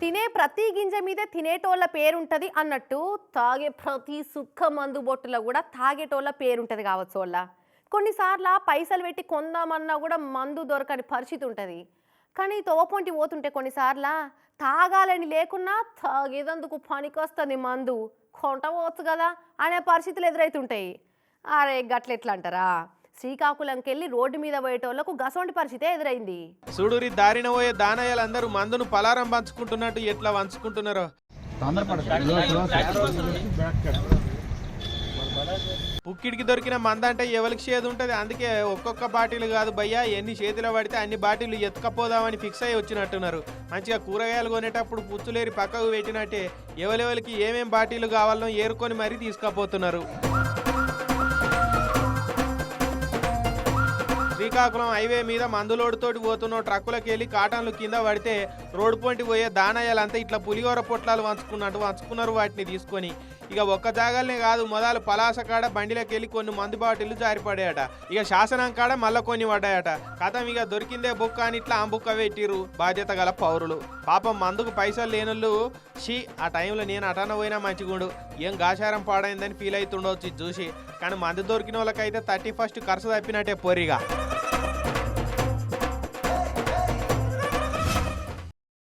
తినే ప్రతి గింజ మీద తినేటోళ్ళ పేరుంటది అన్నట్టు తాగే ప్రతి సుక్క మందు బొట్టులో కూడా తాగేటోళ్ళ పేరుంటది కావచ్చు వాళ్ళ. కొన్నిసార్లు పైసలు పెట్టి కొందామన్నా కూడా మందు దొరకని పరిస్థితి ఉంటుంది. కానీ తోవపొంటి పోతుంటే కొన్నిసార్లు తాగాలని లేకున్నా తాగేదందుకు పనికొస్తుంది మందు కొంటవచ్చు కదా అనే పరిస్థితులు ఎదురవుతుంటాయి. అరే గట్లెట్లా అంటారా? శ్రీకాకుళంకెళ్ళి రోడ్డు మీద పోయేటోళ్లకు గసొంటి పరిస్థితే ఎదురైంది. చూడురి దారిన పోయే దానయ్యలందరూ మందును పలారం పంచుకుంటున్నట్టు ఎట్లా పంచుకుంటున్నారో. పుక్కిడికి దొరికిన మంద అంటే ఎవరికి చేదు ఉంటుంది. అందుకే ఒక్కొక్క బాటిల్ కాదు భయ్యా, ఎన్ని చేతిలో పడితే అన్ని బాటిల్ ఎత్తుకపోదామని ఫిక్స్ అయ్యి వచ్చినట్టున్నారు. మంచిగా కూరగాయలు కొనేటప్పుడు పుచ్చులేరి పక్కకు పెట్టినట్టే ఎవరెవరికి ఏమేం బాటిల్ కావాలో ఏరుకొని మరీ తీసుకపోతున్నారు. శ్రీకాకుళం హైవే మీద మందులోడుతోటి పోతున్న ట్రక్కులకు వెళ్ళి కాటన్లు కింద పడితే రోడ్డు పొంటి పోయే దానయ్యలంతా ఇట్లా పులిహోర పొట్లాలు వంచుకున్నారు వాటిని తీసుకొని. ఇక ఒక్క జాగాలనే కాదు, మొదలు పలాస కాడ బండిలోకి వెళ్ళి కొన్ని మందు బాటిల్లు జారిపడాయట. ఇక శాసనం కాడ మళ్ళీ కొన్ని పడ్డాయట. కథం ఇక దొరికిందే బుక్క అని ఇట్లా అంబుక్క పెట్టిరు బాధ్యత గల పౌరులు. పాపం మందుకు పైసలు లేనుళ్ళు ఆ టైంలో నేను అటన పోయినా మంచిగుండు, ఏం గాచారం పాడైందని ఫీల్ అవుతుండవచ్చు చూసి. కానీ మందు దొరికిన వాళ్ళకైతే 31st ఖర్చు తప్పినట్టే పొరిగా.